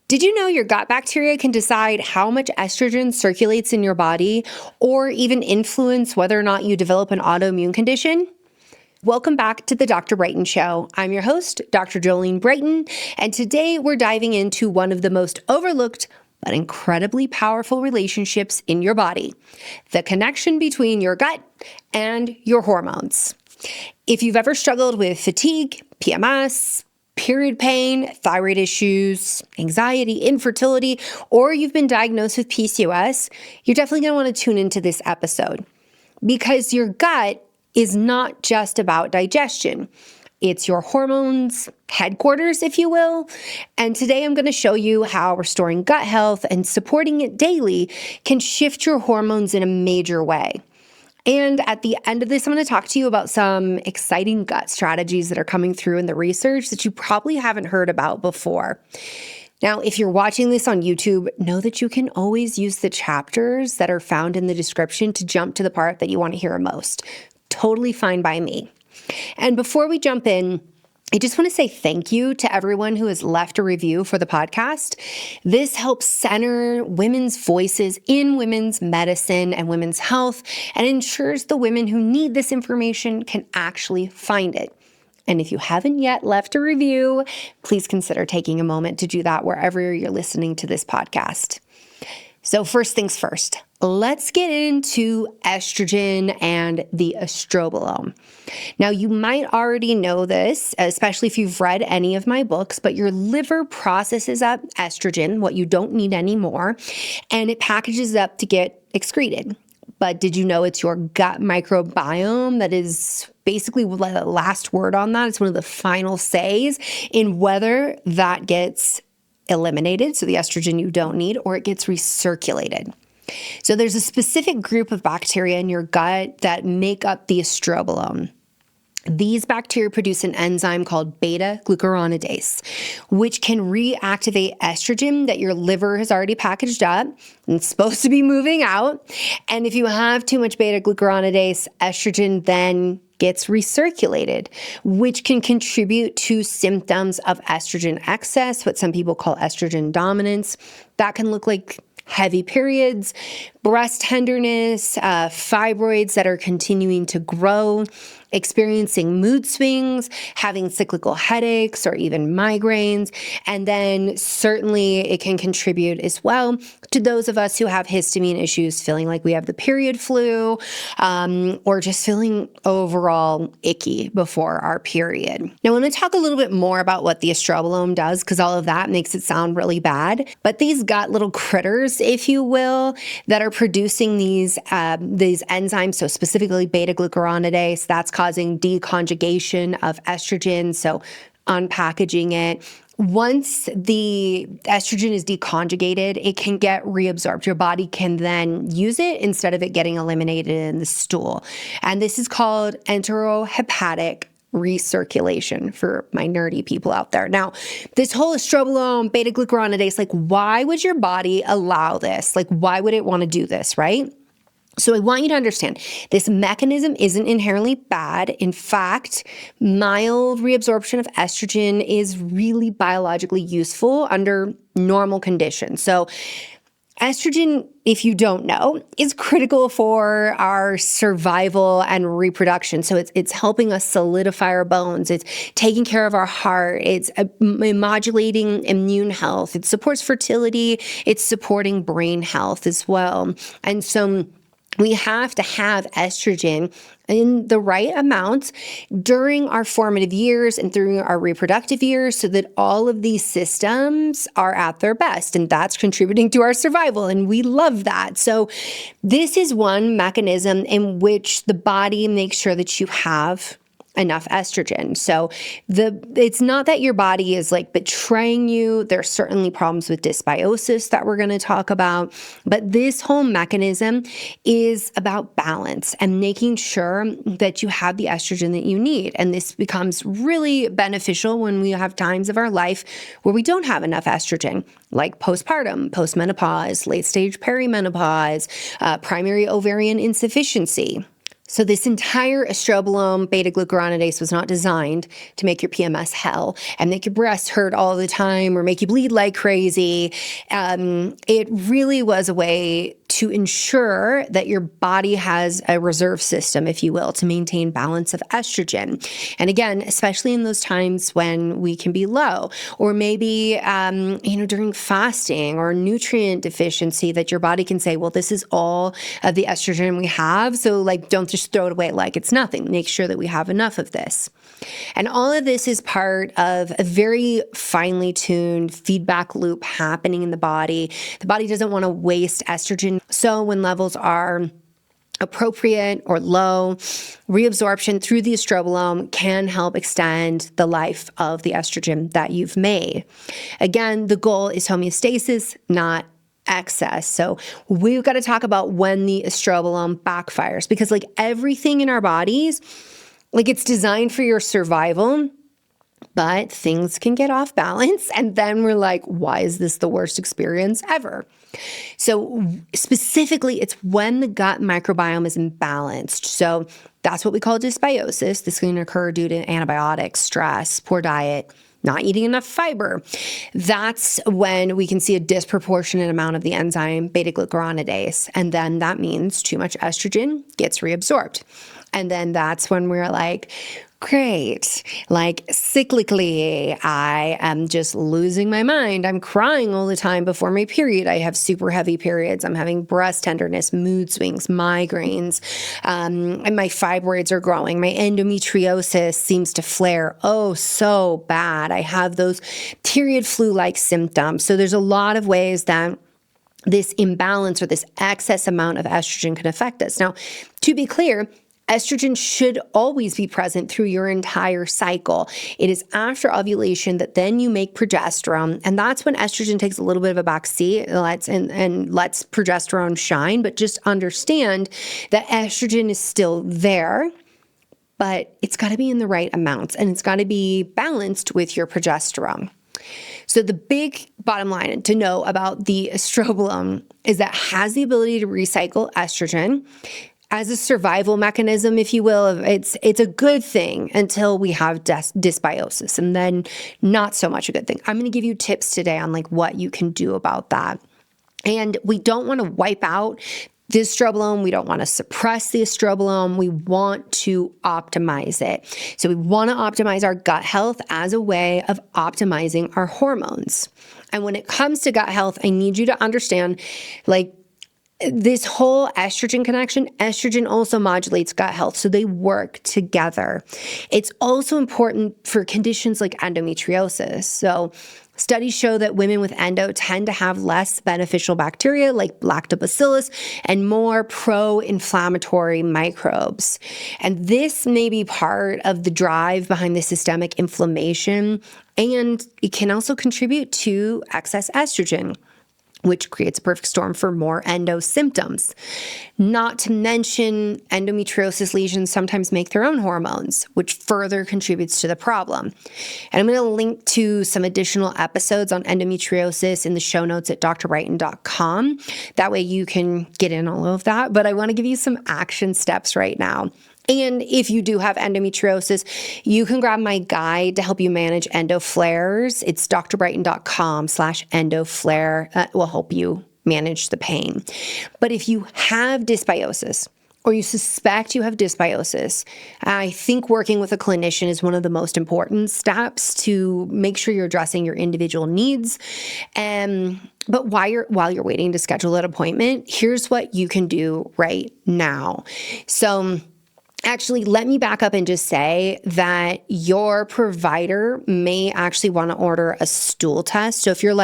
Did you know your gut bacteria can decide how much estrogen circulates in your body or even influence whether or not you develop an autoimmune condition? Welcome back to the Dr. Brighten Show. I'm your host, Dr. Jolene Brighten, and today we're diving into one of the most overlooked but incredibly powerful relationships in your body, the connection between your gut and your hormones. If you've ever struggled with fatigue, PMS, period pain, thyroid issues, anxiety, infertility, or you've been diagnosed with PCOS, you're definitely going to want to tune into this episode because your gut is not just about digestion. It's your hormones headquarters, if you will. And today I'm going to show you how restoring gut health and supporting it daily can shift your hormones in a major way. And at the end of this, I'm going to talk to you about some exciting gut strategies that are coming through in the research that you probably haven't heard about before. Now, if you're watching this on YouTube, know that you can always use the chapters that are found in the description to jump to the part that you want to hear most. Totally fine by me. And before we jump in, I just want to say thank you to everyone who has left a review for the podcast. This helps center women's voices in women's medicine and women's health and ensures the women who need this information can actually find it. And if you haven't yet left a review, please consider taking a moment to do that wherever you're listening to this podcast. So first things first, let's get into estrogen and the estrobolome. Now, you might already know this, especially if you've read any of my books, but your liver processes up estrogen, what you don't need anymore, and it packages it up to get excreted. But did you know it's your gut microbiome that is basically the last word on that? It's one of the final says in whether that gets eliminated, so the estrogen you don't need, or it gets recirculated. So there's a specific group of bacteria in your gut that make up the estrobolome. These bacteria produce an enzyme called beta-glucuronidase, which can reactivate estrogen that your liver has already packaged up and it's supposed to be moving out. And if you have too much beta-glucuronidase, estrogen then gets recirculated, which can contribute to symptoms of estrogen excess, what some people call estrogen dominance. That can look like heavy periods, breast tenderness, fibroids that are continuing to grow, experiencing mood swings, having cyclical headaches or even migraines. And then certainly it can contribute as well to those of us who have histamine issues, feeling like we have the period flu, or just feeling overall icky before our period. Now, I want to talk a little bit more about what the estrobolome does, because all of that makes it sound really bad. But these gut little critters, if you will, that are producing these enzymes, so specifically beta-glucuronidase, that's causing deconjugation of estrogen, so unpackaging it. Once the estrogen is deconjugated, it can get reabsorbed. Your body can then use it instead of it getting eliminated in the stool. And this is called enterohepatic recirculation for my nerdy people out there. Now, this whole estrobolome, beta-glucuronidase, like, why would your body allow this? Like, why would it want to do this, right? So I want you to understand, this mechanism isn't inherently bad. In fact, mild reabsorption of estrogen is really biologically useful under normal conditions. So estrogen, if you don't know, is critical for our survival and reproduction. So it's helping us solidify our bones. It's taking care of our heart. It's modulating immune health. It supports fertility. It's supporting brain health as well. And so we have to have estrogen in the right amounts during our formative years and through our reproductive years so that all of these systems are at their best. And that's contributing to our survival. And we love that. So this is one mechanism in which the body makes sure that you have enough estrogen. So it's not that your body is like betraying you. There's certainly problems with dysbiosis that we're going to talk about, but this whole mechanism is about balance and making sure that you have the estrogen that you need. And this becomes really beneficial when we have times of our life where we don't have enough estrogen, like postpartum, postmenopause, late stage perimenopause, primary ovarian insufficiency. So this entire estrobolome beta-glucuronidase was not designed to make your PMS hell and make your breasts hurt all the time or make you bleed like crazy. It really was a way to ensure that your body has a reserve system, if you will, to maintain balance of estrogen. And again, especially in those times when we can be low, or maybe, during fasting or nutrient deficiency, that your body can say, well, this is all of the estrogen we have. So don't just throw it away like it's nothing. Make sure that we have enough of this. And all of this is part of a very finely tuned feedback loop happening in the body. The body doesn't want to waste estrogen. So when levels are appropriate or low, reabsorption through the estrobolome can help extend the life of the estrogen that you've made. Again, the goal is homeostasis, not excess. So we've got to talk about when the estrobolome backfires, because everything in our bodies, it's designed for your survival, but things can get off balance. And then we're like, why is this the worst experience ever? So specifically, it's when the gut microbiome is imbalanced. So that's what we call dysbiosis. This can occur due to antibiotics, stress, poor diet, not eating enough fiber. That's when we can see a disproportionate amount of the enzyme beta-glucuronidase. And then that means too much estrogen gets reabsorbed. And then that's when we're like, great, cyclically, I am just losing my mind. I'm crying all the time before my period. I have super heavy periods. I'm having breast tenderness, mood swings, migraines, and my fibroids are growing. My endometriosis seems to flare. Oh, so bad. I have those period flu-like symptoms. So there's a lot of ways that this imbalance or this excess amount of estrogen can affect us. Now, to be clear, estrogen should always be present through your entire cycle. It is after ovulation that then you make progesterone, and that's when estrogen takes a little bit of a back seat and lets progesterone shine. But just understand that estrogen is still there, but it's got to be in the right amounts, and it's got to be balanced with your progesterone. So the big bottom line to know about the estrobolome is that it has the ability to recycle estrogen as a survival mechanism, if you will. It's a good thing until we have dysbiosis, and then not so much a good thing. I'm going to give you tips today on what you can do about that. And we don't want to wipe out the estrobolome. We don't want to suppress the estrobolome. We want to optimize it. So we want to optimize our gut health as a way of optimizing our hormones. And when it comes to gut health, I need you to understand, this whole estrogen connection, estrogen also modulates gut health, so they work together. It's also important for conditions like endometriosis. So studies show that women with endo tend to have less beneficial bacteria like lactobacillus and more pro-inflammatory microbes. And this may be part of the drive behind the systemic inflammation, and it can also contribute to excess estrogen, which creates a perfect storm for more endo symptoms. Not to mention, endometriosis lesions sometimes make their own hormones, which further contributes to the problem. And I'm going to link to some additional episodes on endometriosis in the show notes at drbrighten.com. That way you can get in all of that. But I want to give you some action steps right now. And if you do have endometriosis, you can grab my guide to help you manage endo flares. It's drbrighten.com/endo-flare. That will help you manage the pain. But if you have dysbiosis, or you suspect you have dysbiosis, I think working with a clinician is one of the most important steps to make sure you're addressing your individual needs. But while you're waiting to schedule an appointment, here's what you can do right now. So actually, let me back up and just say that your provider may actually want to order a stool test. So if you're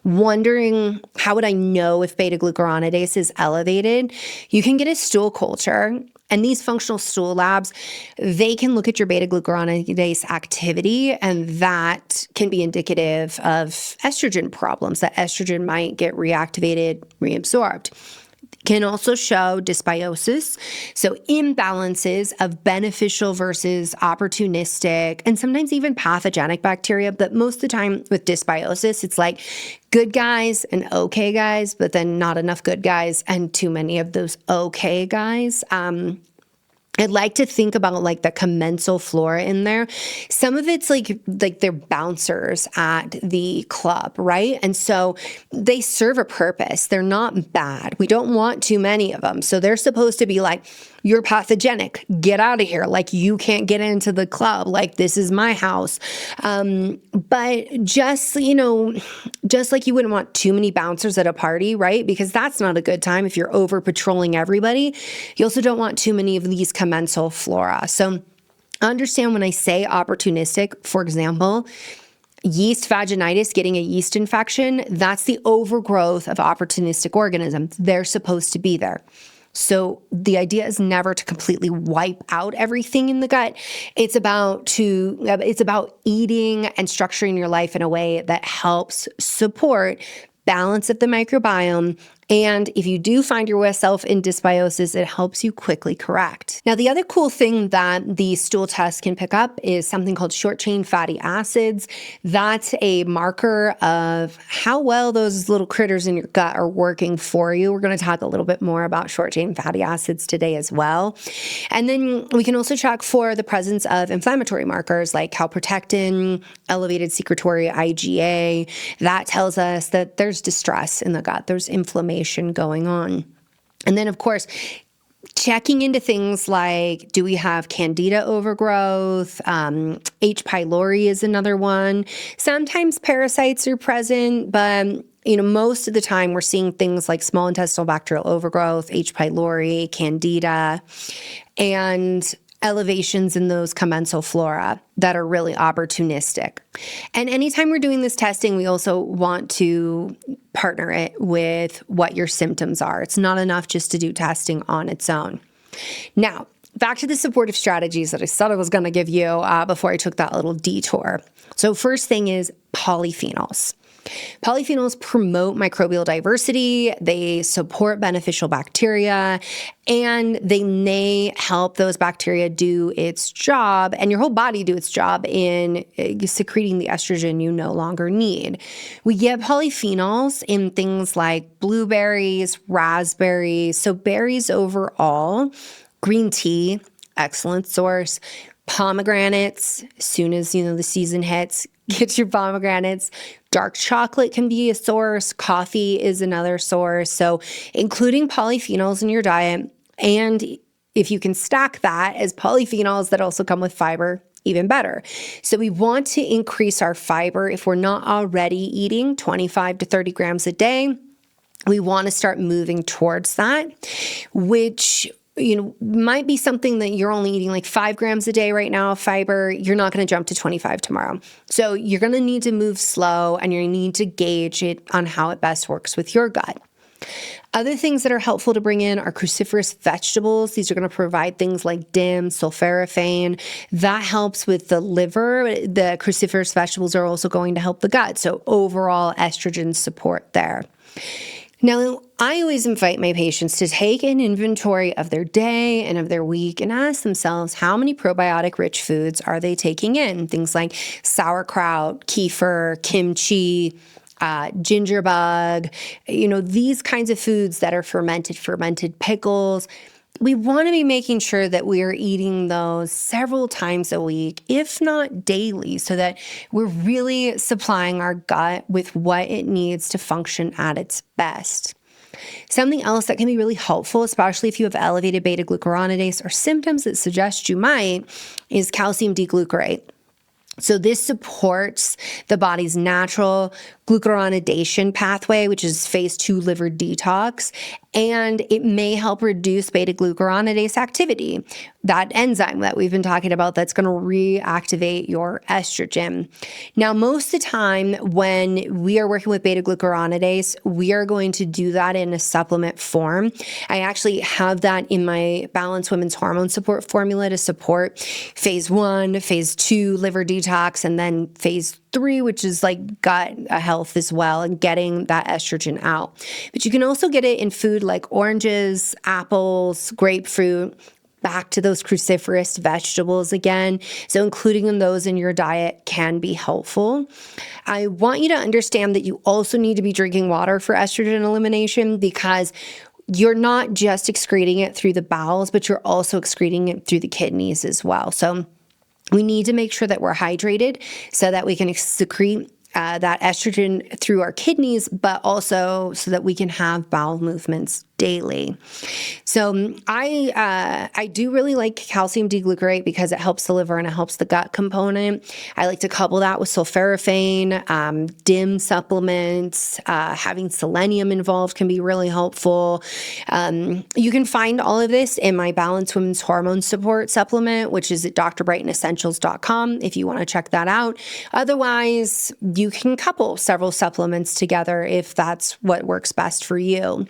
wondering, how would I know if beta-glucuronidase is elevated? You can get a stool culture. And these functional stool labs, they can look at your beta-glucuronidase activity, and that can be indicative of estrogen problems, that estrogen might get reactivated, reabsorbed. Can also show dysbiosis, so imbalances of beneficial versus opportunistic and sometimes even pathogenic bacteria. But most of the time with dysbiosis, it's good guys and okay guys, but then not enough good guys and too many of those okay guys. I'd like to think about like the commensal flora in there. Some of it's like they're bouncers at the club, right? And so they serve a purpose. They're not bad. We don't want too many of them. So they're supposed to be like, you're pathogenic. Get out of here. Like you can't get into the club. Like this is my house. But just like you wouldn't want too many bouncers at a party, right? Because that's not a good time if you're over patrolling everybody. You also don't want too many of these commensal flora. So understand when I say opportunistic, for example, yeast vaginitis, getting a yeast infection, that's the overgrowth of opportunistic organisms. They're supposed to be there. So the idea is never to completely wipe out everything in the gut. It's about eating and structuring your life in a way that helps support balance of the microbiome. And if you do find yourself in dysbiosis, it helps you quickly correct. Now, the other cool thing that the stool test can pick up is something called short-chain fatty acids. That's a marker of how well those little critters in your gut are working for you. We're going to talk a little bit more about short-chain fatty acids today as well. And then we can also check for the presence of inflammatory markers like calprotectin, elevated secretory IgA. That tells us that there's distress in the gut. There's inflammation going on. And then, of course, checking into things like, do we have candida overgrowth? H. pylori is another one. Sometimes parasites are present, but most of the time we're seeing things like small intestinal bacterial overgrowth, H. pylori, candida, and elevations in those commensal flora that are really opportunistic. And anytime we're doing this testing, we also want to partner it with what your symptoms are. It's not enough just to do testing on its own. Now, back to the supportive strategies that I said I was going to give you before I took that little detour. So first thing is polyphenols. Polyphenols promote microbial diversity, they support beneficial bacteria, and they may help those bacteria do its job and your whole body do its job in secreting the estrogen you no longer need. We get polyphenols in things like blueberries, raspberries, so berries overall, green tea, excellent source, pomegranates, as soon as the season hits, get your pomegranates. Dark chocolate can be a source. Coffee is another source. So including polyphenols in your diet, and if you can stack that as polyphenols that also come with fiber, even better. So we want to increase our fiber if we're not already eating 25 to 30 grams a day. We want to start moving towards that, which might be something that you're only eating like 5 grams a day right now of fiber. You're not going to jump to 25 tomorrow. So you're going to need to move slow and you need to gauge it on how it best works with your gut. Other things that are helpful to bring in are cruciferous vegetables. These are going to provide things like DIM, sulforaphane. That helps with the liver. The cruciferous vegetables are also going to help the gut. So overall estrogen support there. Now, I always invite my patients to take an inventory of their day and of their week and ask themselves how many probiotic-rich foods are they taking in? Things like sauerkraut, kefir, kimchi, ginger bug, these kinds of foods that are fermented pickles. We want to be making sure that we are eating those several times a week, if not daily, so that we're really supplying our gut with what it needs to function at its best. Something else that can be really helpful, especially if you have elevated beta-glucuronidase or symptoms that suggest you might, is calcium D-glucarate. So this supports the body's natural glucuronidation pathway, which is phase 2 liver detox, and it may help reduce beta-glucuronidase activity, that enzyme that we've been talking about that's going to reactivate your estrogen. Now, most of the time when we are working with beta-glucuronidase, we are going to do that in a supplement form. I actually have that in my Balanced Women's Hormone Support formula to support phase 1, phase 2 liver detox, and then phase 3, which is like gut health as well, and getting that estrogen out. But you can also get it in food like oranges, apples, grapefruit, back to those cruciferous vegetables again. So including those in your diet can be helpful. I want you to understand that you also need to be drinking water for estrogen elimination, because you're not just excreting it through the bowels, but you're also excreting it through the kidneys as well. So we need to make sure that we're hydrated so that we can secrete that estrogen through our kidneys, but also so that we can have bowel movements daily. So I do really like calcium D-glucarate because it helps the liver and it helps the gut component. I like to couple that with sulforaphane, DIM supplements, having selenium involved can be really helpful. You can find all of this in my Balanced Women's Hormone Support supplement, which is at drbrightenessentials.com if you want to check that out. Otherwise, you can couple several supplements together if that's what works best for you.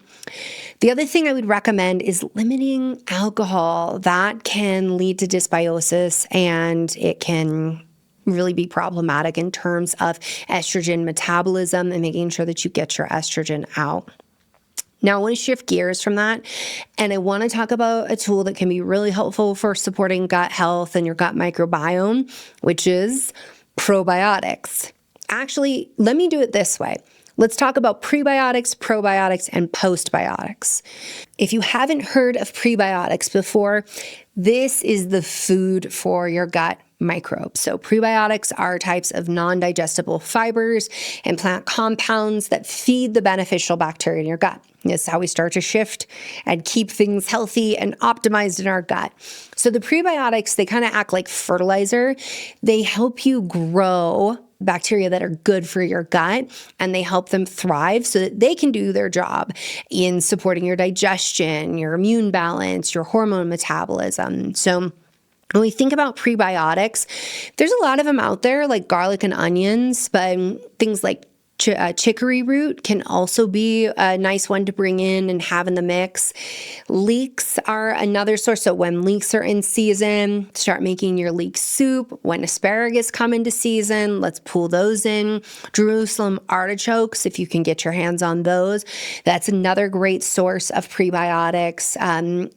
The other thing I would recommend is limiting alcohol. That can lead to dysbiosis, and it can really be problematic in terms of estrogen metabolism and making sure that you get your estrogen out. Now, I want to shift gears from that, and I want to talk about a tool that can be really helpful for supporting gut health and your gut microbiome, which is probiotics. Actually, let me do it this way. Let's talk about prebiotics, probiotics, and postbiotics. If you haven't heard of prebiotics before, this is the food for your gut microbes. So prebiotics are types of non-digestible fibers and plant compounds that feed the beneficial bacteria in your gut. This is how we start to shift and keep things healthy and optimized in our gut. So the prebiotics, they kind of act like fertilizer. They help you grow bacteria that are good for your gut, and they help them thrive so that they can do their job in supporting your digestion, your immune balance, your hormone metabolism. So when we think about prebiotics, there's a lot of them out there, like garlic and onions, but things like chicory root can also be a nice one to bring in and have in the mix. Leeks are another source. So when leeks are in season, start making your leek soup. When asparagus come into season, let's pull those in. Jerusalem artichokes, if you can get your hands on those, that's another great source of prebiotics.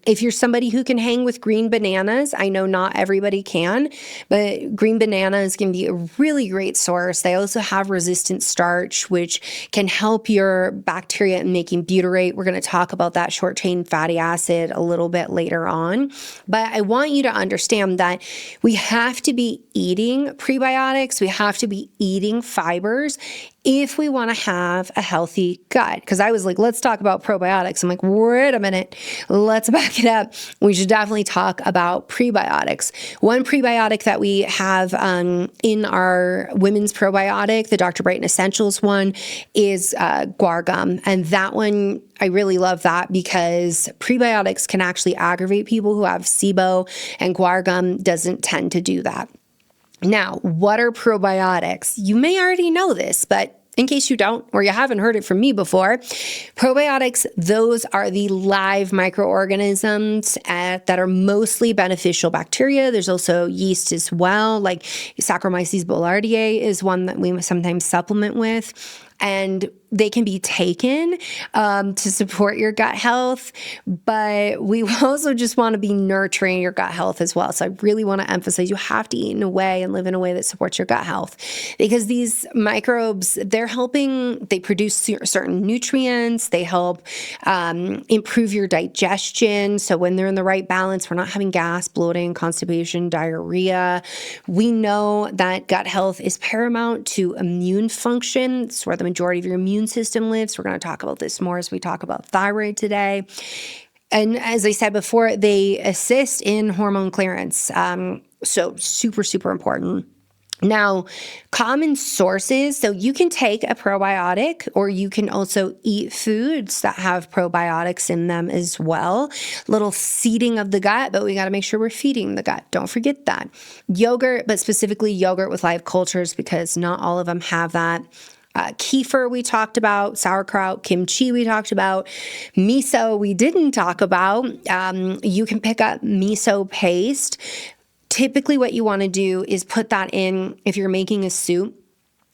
If you're somebody who can hang with green bananas, I know not everybody can, but green bananas can be a really great source. They also have resistant starch, which can help your bacteria in making butyrate. We're going to talk about that short chain fatty acid a little bit later on. But I want you to understand that we have to be eating prebiotics. We have to be eating fibers if we want to have a healthy gut. Because I was like, let's talk about probiotics. I'm like, wait a minute, let's back it up. We should definitely talk about prebiotics. One prebiotic that we have in our women's probiotic, the Dr. Brighten Essentials one, is guar gum. And that one, I really love that because prebiotics can actually aggravate people who have SIBO, and guar gum doesn't tend to do that. Now, what are probiotics? You may already know this, but in case you don't, or you haven't heard it from me before, probiotics, those are the live microorganisms that are mostly beneficial bacteria. There's also yeast as well, like Saccharomyces boulardii is one that we sometimes supplement with. And they can be taken to support your gut health, but we also just want to be nurturing your gut health as well. So I really want to emphasize you have to eat in a way and live in a way that supports your gut health, because these microbes, they produce certain nutrients, they help improve your digestion. So when they're in the right balance, we're not having gas, bloating, constipation, diarrhea. We know that gut health is paramount to immune function. It's where the majority of your immune system lives. We're going to talk about this more as we talk about thyroid today. And as I said before, they assist in hormone clearance. So super, super important. Now, common sources, so you can take a probiotic, or you can also eat foods that have probiotics in them as well. Little seeding of the gut, but we got to make sure we're feeding the gut. Don't forget that. Yogurt, but specifically yogurt with live cultures, because not all of them have that. Kefir we talked about, sauerkraut, kimchi we talked about, miso we didn't talk about. You can pick up miso paste. Typically what you want to do is put that in if you're making a soup.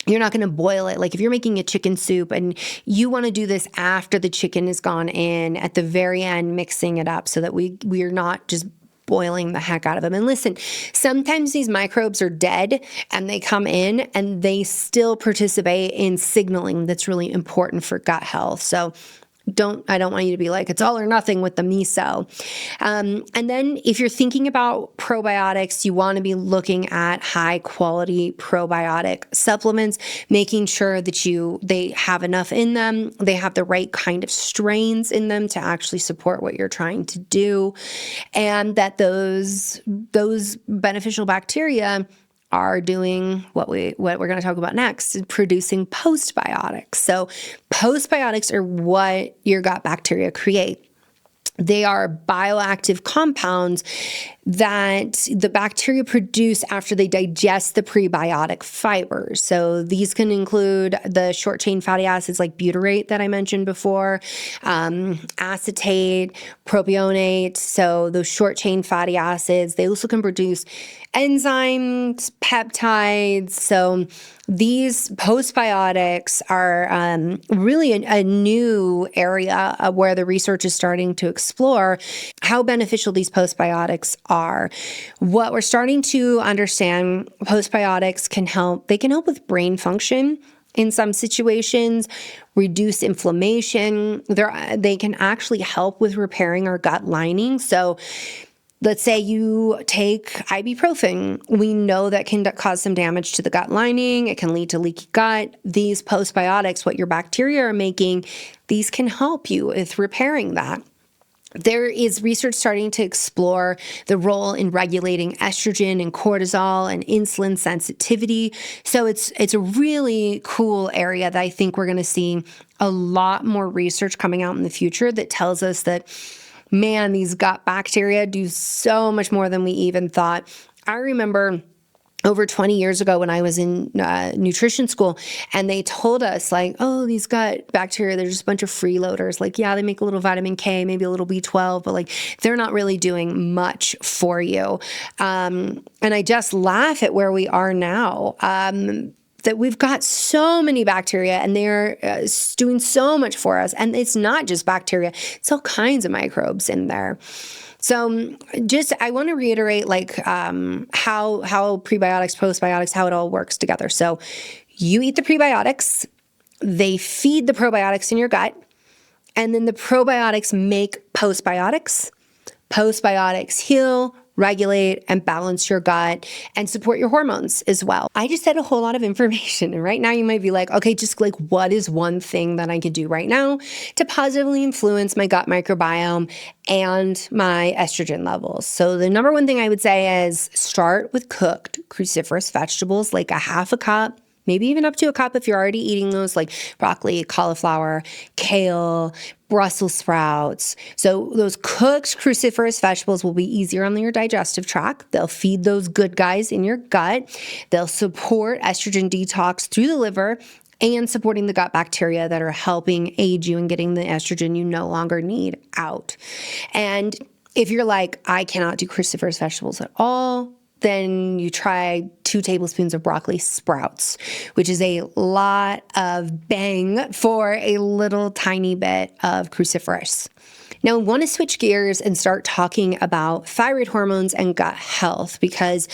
You're not going to boil it. Like if you're making a chicken soup and you want to do this after the chicken has gone in, at the very end, mixing it up so that we are not just boiling the heck out of them. And listen, sometimes these microbes are dead and they come in and they still participate in signaling that's really important for gut health. So I don't want you to be like, it's all or nothing with the miso. And then if you're thinking about probiotics, you want to be looking at high quality probiotic supplements, making sure that they have enough in them, they have the right kind of strains in them to actually support what you're trying to do, and that those beneficial bacteria are doing what we're going to talk about next, producing postbiotics. So postbiotics are what your gut bacteria create. They are bioactive compounds that the bacteria produce after they digest the prebiotic fibers. So these can include the short-chain fatty acids like butyrate that I mentioned before, acetate, propionate. So those short-chain fatty acids, they also can produce enzymes, peptides. So these postbiotics are really a new area where the research is starting to explore how beneficial these postbiotics are. What we're starting to understand, postbiotics can help with brain function in some situations, reduce inflammation. They can actually help with repairing our gut lining. So let's say you take ibuprofen. We know that can cause some damage to the gut lining. It can lead to leaky gut. These postbiotics, what your bacteria are making, these can help you with repairing that. There is research starting to explore the role in regulating estrogen and cortisol and insulin sensitivity. So it's a really cool area that I think we're going to see a lot more research coming out in the future that tells us that, man, these gut bacteria do so much more than we even thought. I remember over 20 years ago when I was in nutrition school, and they told us like, oh, these gut bacteria, they're just a bunch of freeloaders. Like, yeah, they make a little vitamin K, maybe a little B12, but like they're not really doing much for you. And I just laugh at where we are now. That we've got so many bacteria and they're doing so much for us. And it's not just bacteria, it's all kinds of microbes in there. So I want to reiterate like how prebiotics, postbiotics, how it all works together. So you eat the prebiotics, they feed the probiotics in your gut, and then the probiotics make postbiotics. Postbiotics heal, regulate, and balance your gut and support your hormones as well. I just said a whole lot of information. And right now you might be like, okay, just like what is one thing that I could do right now to positively influence my gut microbiome and my estrogen levels? So the number one thing I would say is start with cooked cruciferous vegetables, like a half a cup, maybe even up to a cup if you're already eating those, like broccoli, cauliflower, kale, Brussels sprouts. So those cooked cruciferous vegetables will be easier on your digestive tract. They'll feed those good guys in your gut. They'll support estrogen detox through the liver and supporting the gut bacteria that are helping aid you in getting the estrogen you no longer need out. And if you're like, I cannot do cruciferous vegetables at all, then you try 2 tablespoons of broccoli sprouts, which is a lot of bang for a little tiny bit of cruciferous. Now, we want to switch gears and start talking about thyroid hormones and gut health, because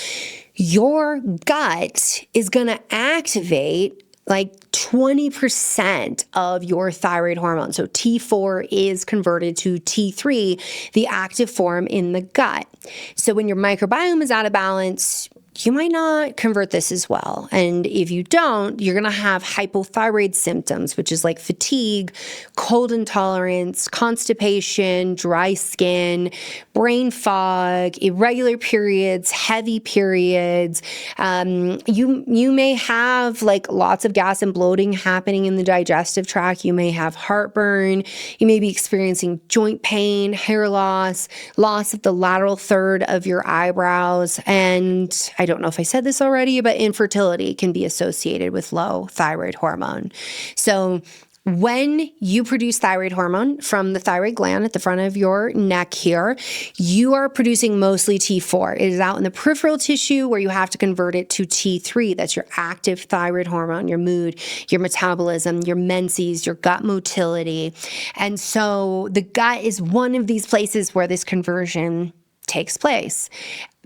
your gut is going to activate like 20% of your thyroid hormone. So T4 is converted to T3, the active form in the gut. So when your microbiome is out of balance, you might not convert this as well. And if you don't, you're going to have hypothyroid symptoms, which is like fatigue, cold intolerance, constipation, dry skin, brain fog, irregular periods, heavy periods. You may have like lots of gas and bloating happening in the digestive tract. You may have heartburn. You may be experiencing joint pain, hair loss, loss of the lateral third of your eyebrows, and I don't know if I said this already, but infertility can be associated with low thyroid hormone. So when you produce thyroid hormone from the thyroid gland at the front of your neck here, you are producing mostly T4. It is out in the peripheral tissue where you have to convert it to T3. That's your active thyroid hormone, your mood, your metabolism, your menses, your gut motility. And so the gut is one of these places where this conversion takes place.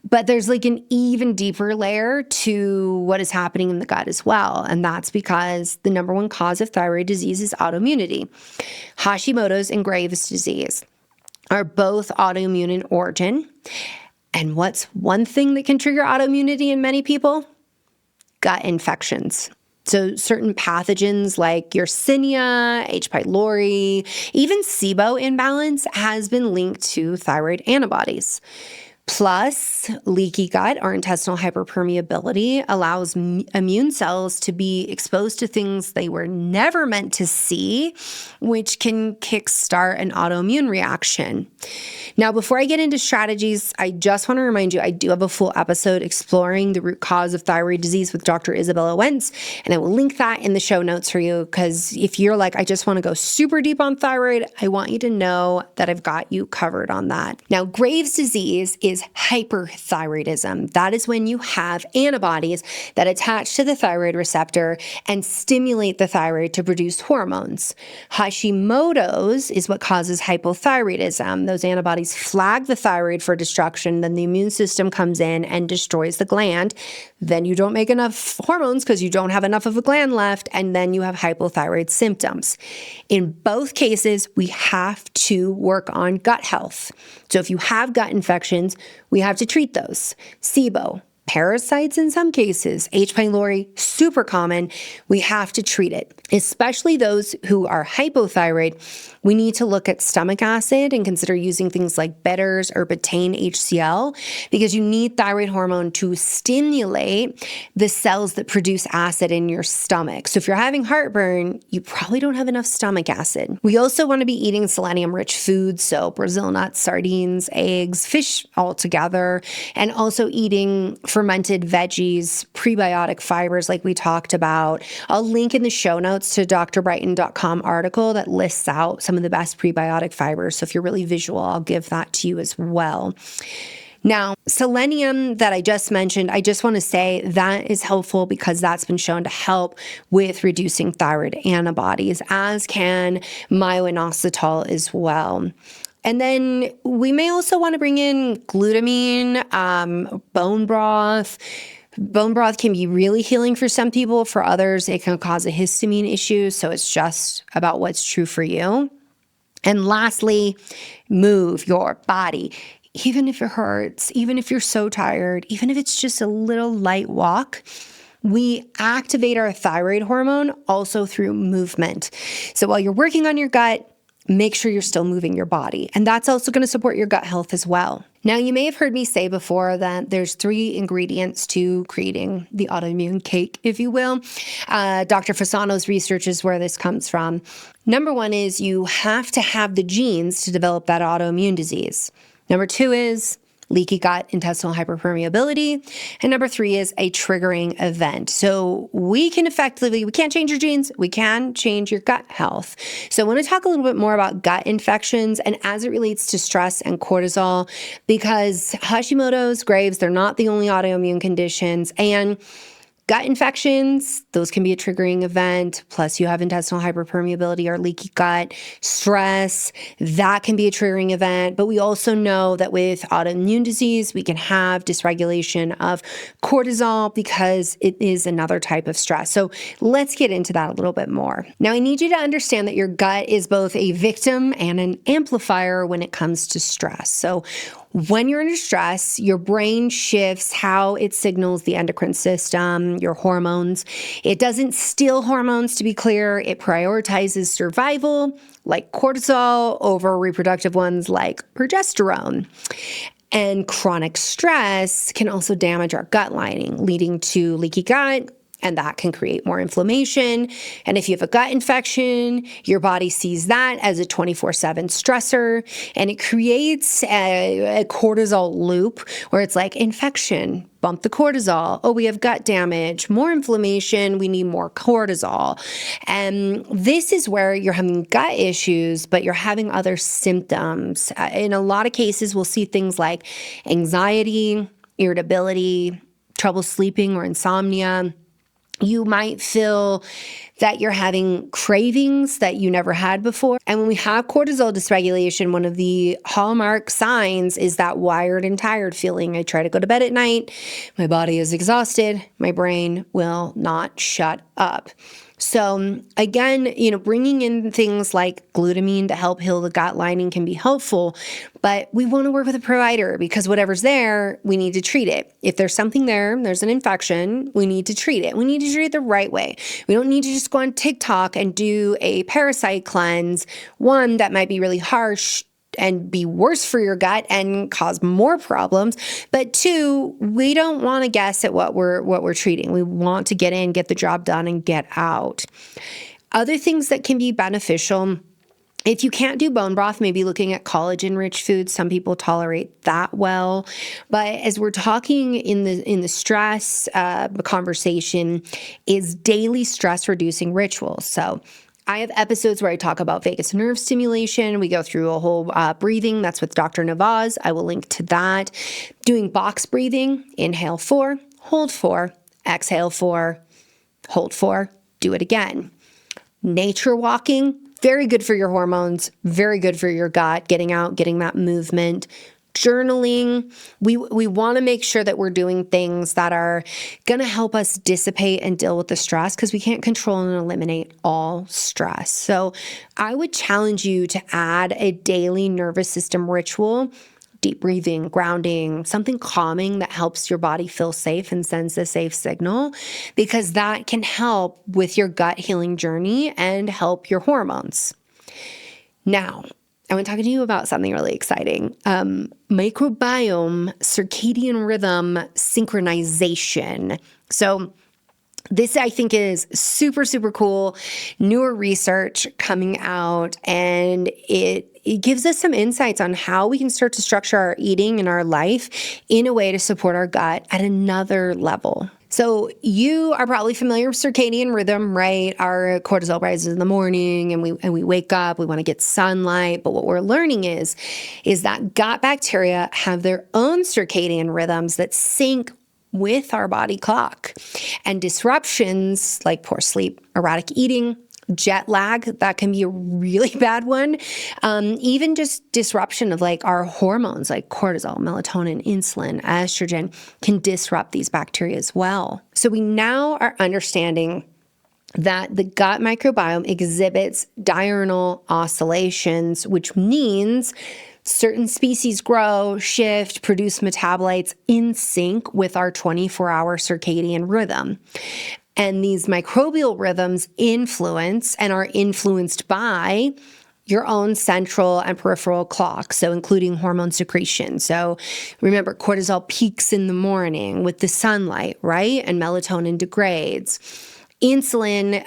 But there's like an even deeper layer to what is happening in the gut as well. And that's because the number one cause of thyroid disease is autoimmunity. Hashimoto's and Graves' disease are both autoimmune in origin. And what's one thing that can trigger autoimmunity in many people? Gut infections. So certain pathogens like Yersinia, H. pylori, even SIBO imbalance has been linked to thyroid antibodies. Plus, leaky gut or intestinal hyperpermeability allows immune cells to be exposed to things they were never meant to see, which can kickstart an autoimmune reaction. Now, before I get into strategies, I just want to remind you, I do have a full episode exploring the root cause of thyroid disease with Dr. Isabella Wentz, and I will link that in the show notes for you, because if you're like, I just want to go super deep on thyroid, I want you to know that I've got you covered on that. Now, Graves' disease is hyperthyroidism. That is when you have antibodies that attach to the thyroid receptor and stimulate the thyroid to produce hormones. Hashimoto's is what causes hypothyroidism. Those antibodies flag the thyroid for destruction, then the immune system comes in and destroys the gland. Then you don't make enough hormones because you don't have enough of a gland left, and then you have hypothyroid symptoms. In both cases, we have to work on gut health. So if you have gut infections, we have to treat those. SIBO, parasites in some cases, H. pylori, super common. We have to treat it, especially those who are hypothyroid. We need to look at stomach acid and consider using things like bitters or betaine HCl, because you need thyroid hormone to stimulate the cells that produce acid in your stomach. So if you're having heartburn, you probably don't have enough stomach acid. We also want to be eating selenium-rich foods, so Brazil nuts, sardines, eggs, fish altogether, and also eating fermented veggies, prebiotic fibers like we talked about. I'll link in the show notes to drbrighten.com article that lists out some of the best prebiotic fibers. So if you're really visual, I'll give that to you as well. Now, selenium that I just mentioned, I just want to say that is helpful because that's been shown to help with reducing thyroid antibodies, as can myo-inositol as well. And then we may also want to bring in glutamine, bone broth. Bone broth can be really healing for some people. For others, it can cause a histamine issue. So it's just about what's true for you. And lastly, move your body. Even if it hurts, even if you're so tired, even if it's just a little light walk, we activate our thyroid hormone also through movement. So while you're working on your gut, make sure you're still moving your body. And that's also going to support your gut health as well. Now, you may have heard me say before that there's 3 ingredients to creating the autoimmune cake, if you will. Dr. Fasano's research is where this comes from. Number 1 is you have to have the genes to develop that autoimmune disease. Number 2 is leaky gut, intestinal hyperpermeability. And number 3 is a triggering event. So we can't change your genes, we can change your gut health. So I want to talk a little bit more about gut infections and as it relates to stress and cortisol, because Hashimoto's, Graves', they're not the only autoimmune conditions. And gut infections, those can be a triggering event. Plus you have intestinal hyperpermeability or leaky gut. Stress, that can be a triggering event. But we also know that with autoimmune disease, we can have dysregulation of cortisol because it is another type of stress. So let's get into that a little bit more. Now, I need you to understand that your gut is both a victim and an amplifier when it comes to stress. So when you're under stress, your brain shifts how it signals the endocrine system, your hormones. It doesn't steal hormones, to be clear. It prioritizes survival, like cortisol, over reproductive ones like progesterone. And chronic stress can also damage our gut lining, leading to leaky gut, and that can create more inflammation. And if you have a gut infection, your body sees that as a 24/7 stressor, and it creates a cortisol loop where it's like infection, bump the cortisol. Oh, we have gut damage, more inflammation, we need more cortisol. And this is where you're having gut issues, but you're having other symptoms. In a lot of cases, we'll see things like anxiety, irritability, trouble sleeping or insomnia. You might feel that you're having cravings that you never had before. And when we have cortisol dysregulation, one of the hallmark signs is that wired and tired feeling. I try to go to bed at night, my body is exhausted, my brain will not shut up. So again, bringing in things like glutamine to help heal the gut lining can be helpful, but we want to work with a provider because whatever's there, we need to treat it. If there's something there's an infection, we need to treat it. We need to treat it the right way. We don't need to just go on TikTok and do a parasite cleanse, one that might be really harsh and be worse for your gut and cause more problems. But two, we don't want to guess at what we're treating. We want to get in, get the job done, and get out. Other things that can be beneficial, if you can't do bone broth, maybe looking at collagen-rich foods. Some people tolerate that well. But as we're talking in the stress conversation, is daily stress-reducing rituals. So I have episodes where I talk about vagus nerve stimulation. We go through a whole breathing. That's with Dr. Navaz. I will link to that. Doing box breathing, inhale 4, hold 4, exhale 4, hold 4, do it again. Nature walking, very good for your hormones, very good for your gut, getting out, getting that movement. Journaling, we want to make sure that we're doing things that are going to help us dissipate and deal with the stress because we can't control and eliminate all stress. So I would challenge you to add a daily nervous system ritual, deep breathing, grounding, something calming that helps your body feel safe and sends a safe signal, because that can help with your gut healing journey and help your hormones. Now, I want to talk to you about something really exciting. Microbiome circadian rhythm synchronization. So this, I think, is super, super cool. Newer research coming out, and it gives us some insights on how we can start to structure our eating and our life in a way to support our gut at another level. So you are probably familiar with circadian rhythm, right? Our cortisol rises in the morning and we wake up, we want to get sunlight. But what we're learning is that gut bacteria have their own circadian rhythms that sync with our body clock. And disruptions like poor sleep, erratic eating, jet lag, that can be a really bad one. Even just disruption of like our hormones like cortisol, melatonin, insulin, estrogen can disrupt these bacteria as well. So we now are understanding that the gut microbiome exhibits diurnal oscillations, which means certain species grow, shift, produce metabolites in sync with our 24-hour circadian rhythm. And these microbial rhythms influence and are influenced by your own central and peripheral clocks, so including hormone secretion. So remember, cortisol peaks in the morning with the sunlight, right? And melatonin degrades. Insulin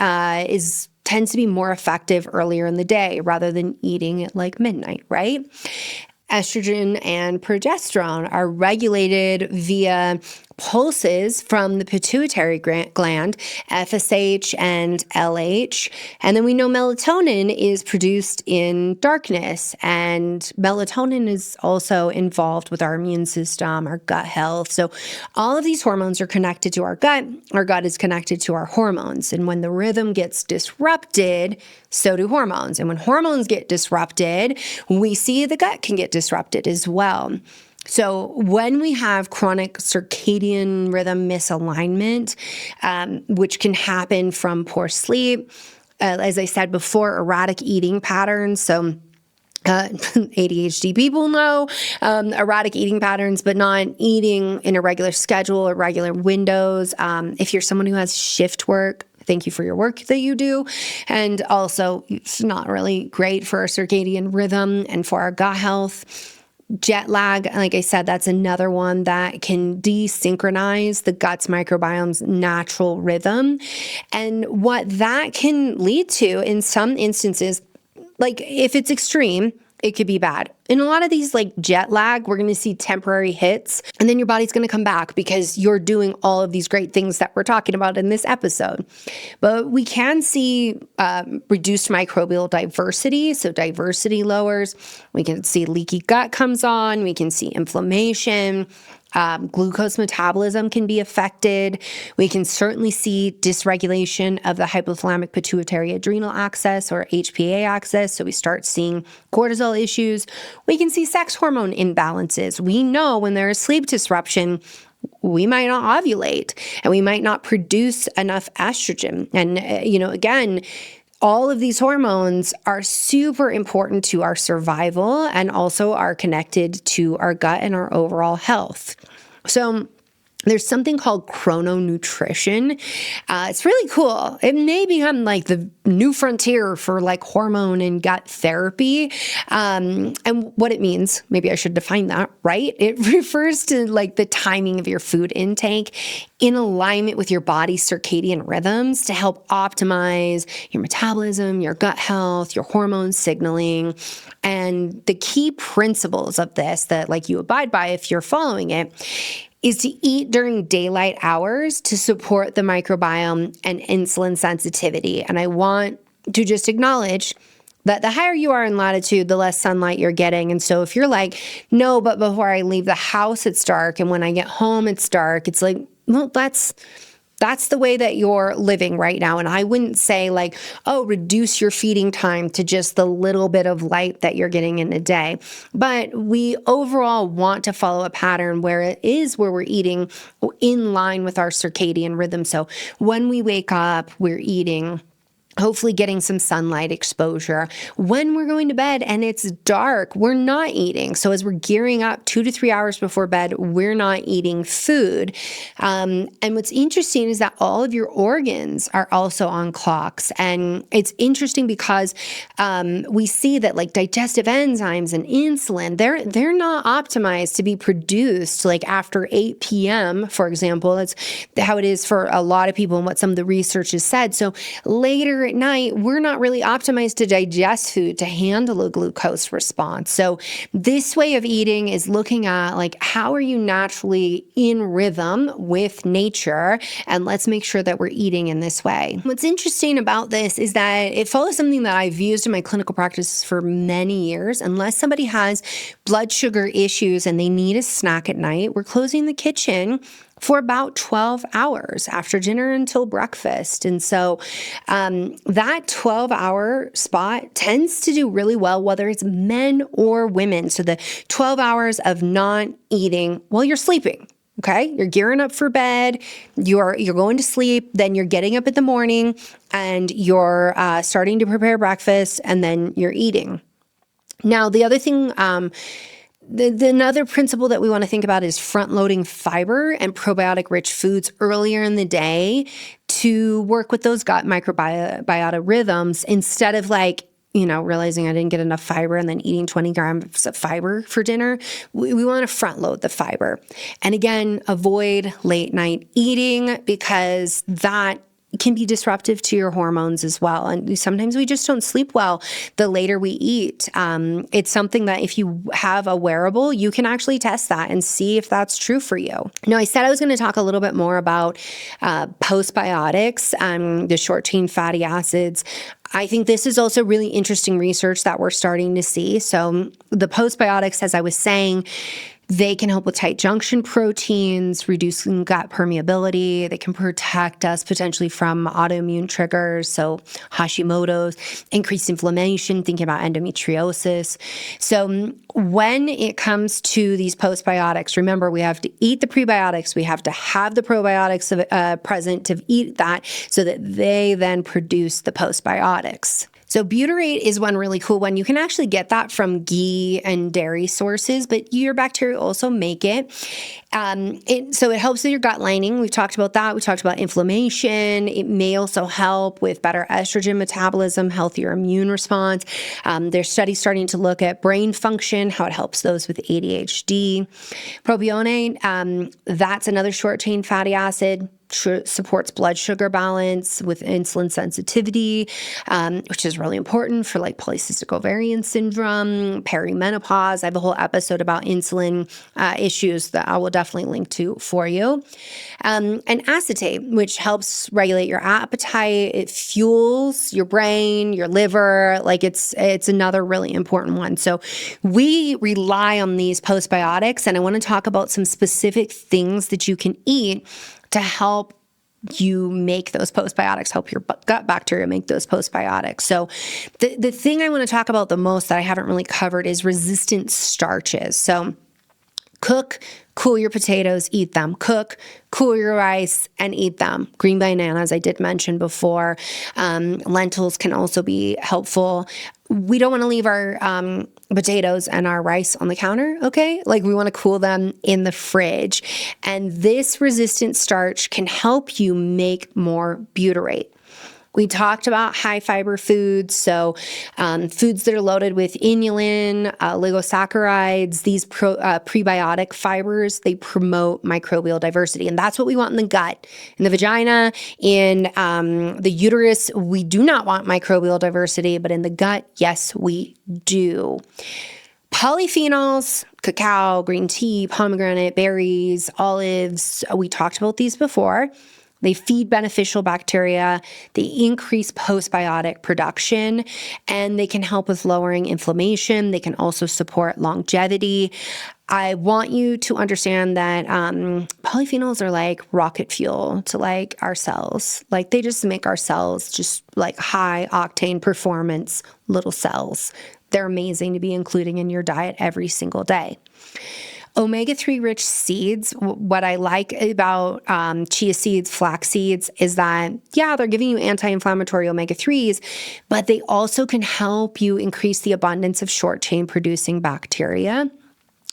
tends to be more effective earlier in the day rather than eating at like midnight, right? Estrogen and progesterone are regulated via pulses from the pituitary gland, FSH and LH. And then we know melatonin is produced in darkness, and melatonin is also involved with our immune system, our gut health. So all of these hormones are connected to our gut is connected to our hormones. And when the rhythm gets disrupted, so do hormones. And when hormones get disrupted, we see the gut can get disrupted as well. So when we have chronic circadian rhythm misalignment, which can happen from poor sleep, as I said before, erratic eating patterns. So ADHD people know erratic eating patterns, but not eating in a regular schedule or regular windows. If you're someone who has shift work, thank you for your work that you do. And also, it's not really great for our circadian rhythm and for our gut health. Jet lag, like I said, that's another one that can desynchronize the gut's microbiome's natural rhythm. And what that can lead to in some instances, like if it's extreme, it could be bad. In a lot of these like jet lag, we're going to see temporary hits, and then your body's going to come back because you're doing all of these great things that we're talking about in this episode. But we can see reduced microbial diversity. So diversity lowers. We can see leaky gut comes on. We can see inflammation. Glucose metabolism can be affected. We can certainly see dysregulation of the hypothalamic pituitary adrenal axis or HPA axis. So we start seeing cortisol issues. We can see sex hormone imbalances. We know when there is sleep disruption, we might not ovulate and we might not produce enough estrogen. And, again, all of these hormones are super important to our survival and also are connected to our gut and our overall health. So there's something called Chrononutrition. It's really cool. It may become like the new frontier for like hormone and gut therapy. And what it means, maybe I should define that, right? It refers to like the timing of your food intake in alignment with your body's circadian rhythms to help optimize your metabolism, your gut health, your hormone signaling. And the key principles of this that like you abide by if you're following it is to eat during daylight hours to support the microbiome and insulin sensitivity. And I want to just acknowledge that the higher you are in latitude, the less sunlight you're getting. And so if you're like, no, but before I leave the house, it's dark. And when I get home, it's dark. It's like, well, that's the way that you're living right now. And I wouldn't say like, oh, reduce your feeding time to just the little bit of light that you're getting in a day. But we overall want to follow a pattern where we're eating in line with our circadian rhythm. So when we wake up, we're eating, hopefully getting some sunlight exposure. When we're going to bed and it's dark, we're not eating. So as we're gearing up 2 to 3 hours before bed, we're not eating food. And what's interesting is that all of your organs are also on clocks. And it's interesting because we see that like digestive enzymes and insulin, they're not optimized to be produced like after 8 p.m., for example. That's how it is for a lot of people and what some of the research has said. So later at night, we're not really optimized to digest food to handle a glucose response. So this way of eating is looking at like, how are you naturally in rhythm with nature? And let's make sure that we're eating in this way. What's interesting about this is that it follows something that I've used in my clinical practice for many years. Unless somebody has blood sugar issues and they need a snack at night, we're closing the kitchen for about 12 hours after dinner until breakfast. And so that 12-hour spot tends to do really well, whether it's men or women. So the 12 hours of not eating while you're sleeping. Okay, you're gearing up for bed, you're going to sleep, then you're getting up in the morning and you're starting to prepare breakfast, and then you're eating. Now, the other thing, another principle that we want to think about is front-loading fiber and probiotic-rich foods earlier in the day to work with those gut microbiota rhythms instead of like, realizing I didn't get enough fiber and then eating 20 grams of fiber for dinner. We want to front load the fiber. And again, avoid late night eating because that can be disruptive to your hormones as well. And sometimes we just don't sleep well the later we eat. It's something that if you have a wearable, you can actually test that and see if that's true for you. Now, I said I was going to talk a little bit more about postbiotics, the short-chain fatty acids. I think this is also really interesting research that we're starting to see. So the postbiotics, as I was saying, they can help with tight junction proteins, reducing gut permeability. They can protect us potentially from autoimmune triggers, so Hashimoto's, increased inflammation, thinking about endometriosis. So when it comes to these postbiotics, remember, we have to eat the prebiotics. We have to have the probiotics present to eat that so that they then produce the postbiotics. So butyrate is one really cool one. You can actually get that from ghee and dairy sources, but your bacteria also make it. So it helps with your gut lining. We've talked about that. We talked about inflammation. It may also help with better estrogen metabolism, healthier immune response. There's studies starting to look at brain function, how it helps those with ADHD. Propionate, that's another short-chain fatty acid. supports blood sugar balance with insulin sensitivity, which is really important for like polycystic ovarian syndrome, perimenopause. I have a whole episode about insulin issues that I will definitely link to for you. And acetate, which helps regulate your appetite. It fuels your brain, your liver. Like it's another really important one. So we rely on these postbiotics, and I want to talk about some specific things that you can eat to help you make those postbiotics, help your gut bacteria make those postbiotics. So the thing I want to talk about the most that I haven't really covered is resistant starches. So cook, cool your potatoes, eat them. Cook, cool your rice, and eat them. Green bananas, I did mention before. Lentils can also be helpful. We don't want to leave our potatoes and our rice on the counter, okay? Like we want to cool them in the fridge. And this resistant starch can help you make more butyrate. We talked about high fiber foods, so foods that are loaded with inulin, oligosaccharides, these prebiotic fibers, they promote microbial diversity. And that's what we want in the gut. In the vagina, in the uterus, we do not want microbial diversity, but in the gut, yes, we do. Polyphenols, cacao, green tea, pomegranate, berries, olives, we talked about these before. They feed beneficial bacteria, they increase postbiotic production, and they can help with lowering inflammation. They can also support longevity. I want you to understand that polyphenols are like rocket fuel to like our cells. Like they just make our cells just like high octane performance little cells. They're amazing to be including in your diet every single day. Omega-3 rich seeds, what I like about chia seeds, flax seeds, is that, yeah, they're giving you anti-inflammatory omega-3s, but they also can help you increase the abundance of short-chain producing bacteria.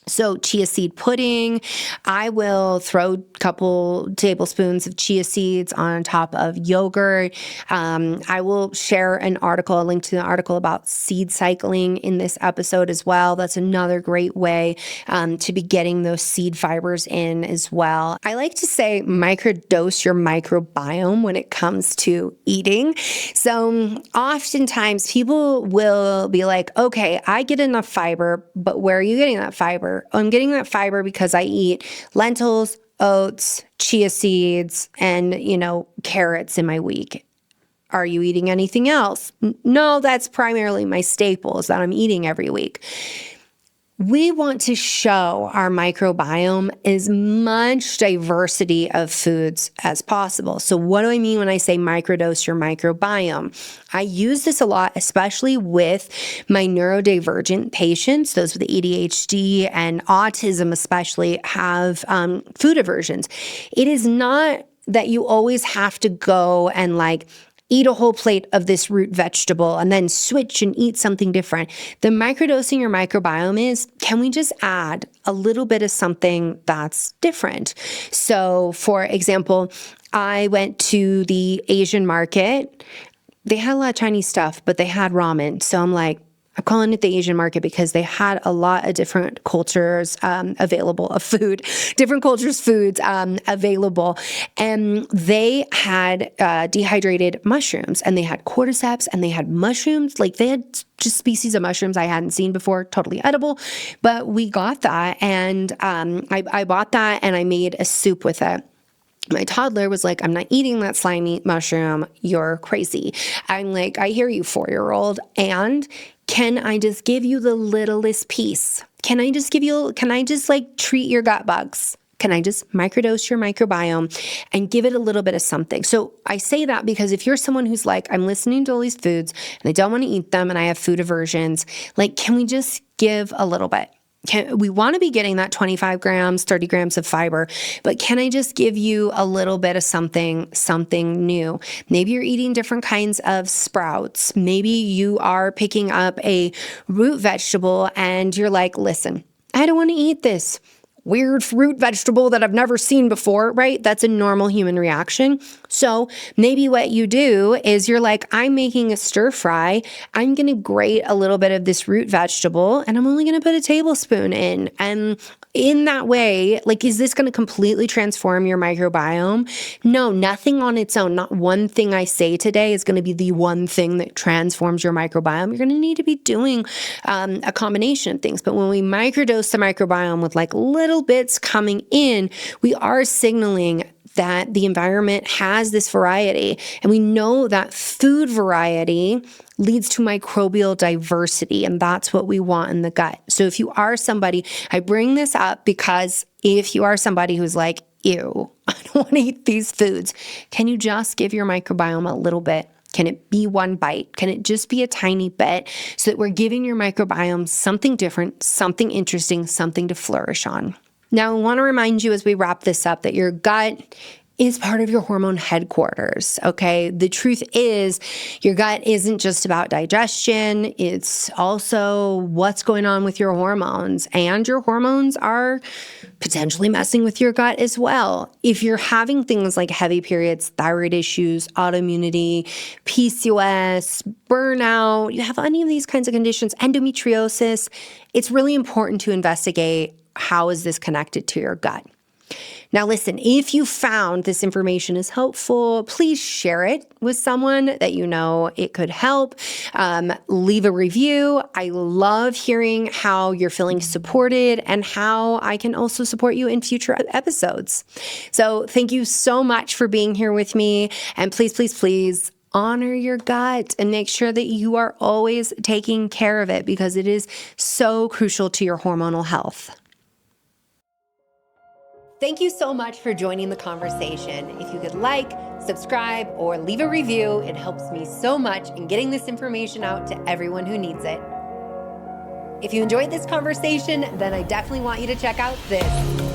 So chia seed pudding, I will throw a couple tablespoons of chia seeds on top of yogurt. I will share a link to an article about seed cycling in this episode as well. That's another great way to be getting those seed fibers in as well. I like to say microdose your microbiome when it comes to eating. So oftentimes people will be like, okay, I get enough fiber, but where are you getting that fiber? I'm getting that fiber because I eat lentils, oats, chia seeds, and, carrots in my week. Are you eating anything else? No, that's primarily my staples that I'm eating every week. We want to show our microbiome as much diversity of foods as possible. So what do I mean when I say microdose your microbiome? I use this a lot, especially with my neurodivergent patients. Those with ADHD and autism especially have food aversions. It is not that you always have to go and eat a whole plate of this root vegetable and then switch and eat something different. The microdosing your microbiome is, can we just add a little bit of something that's different? So for example, I went to the Asian market. They had a lot of Chinese stuff, but they had ramen. So I'm calling it the Asian market because they had a lot of different cultures available of food, different cultures' foods available. And they had dehydrated mushrooms, and they had cordyceps, and they had mushrooms. They had just species of mushrooms I hadn't seen before, totally edible. But we got that, and I bought that, and I made a soup with it. My toddler was like, I'm not eating that slimy mushroom. You're crazy. I'm like, I hear you, 4-year-old. And can I just give you the littlest piece? Can I just treat your gut bugs? Can I just microdose your microbiome and give it a little bit of something? So I say that because if you're someone who's like, I'm listening to all these foods and I don't want to eat them and I have food aversions, can we just give a little bit? We want to be getting that 25 grams, 30 grams of fiber, but can I just give you a little bit of something new? Maybe you're eating different kinds of sprouts. Maybe you are picking up a root vegetable and you're like, listen, I don't want to eat this. weird fruit vegetable that I've never seen before, right? That's a normal human reaction. So maybe what you do is you're like, I'm making a stir fry. I'm going to grate a little bit of this root vegetable and I'm only going to put a tablespoon in. And in that way, like, is this going to completely transform your microbiome? No, nothing on its own. Not one thing I say today is going to be the one thing that transforms your microbiome. You're going to need to be doing a combination of things. But when we microdose the microbiome with like little bits coming in, we are signaling that the environment has this variety. And we know that food variety leads to microbial diversity, and that's what we want in the gut. So if you are somebody, I bring this up because if you are somebody who's like, ew, I don't want to eat these foods, can you just give your microbiome a little bit? Can it be one bite? Can it just be a tiny bit so that we're giving your microbiome something different, something interesting, something to flourish on? Now, I want to remind you as we wrap this up that your gut is part of your hormone headquarters, okay? The truth is your gut isn't just about digestion. It's also what's going on with your hormones, and your hormones are potentially messing with your gut as well. If you're having things like heavy periods, thyroid issues, autoimmunity, PCOS, burnout, you have any of these kinds of conditions, endometriosis, it's really important to investigate how is this connected to your gut. Now, listen, if you found this information is helpful, please share it with someone that you know it could help. Leave a review. I love hearing how you're feeling supported and how I can also support you in future episodes. So thank you so much for being here with me. And please, please, please, honor your gut and make sure that you are always taking care of it because it is so crucial to your hormonal health. Thank you so much for joining the conversation. If you could like, subscribe, or leave a review, it helps me so much in getting this information out to everyone who needs it. If you enjoyed this conversation, then I definitely want you to check out this.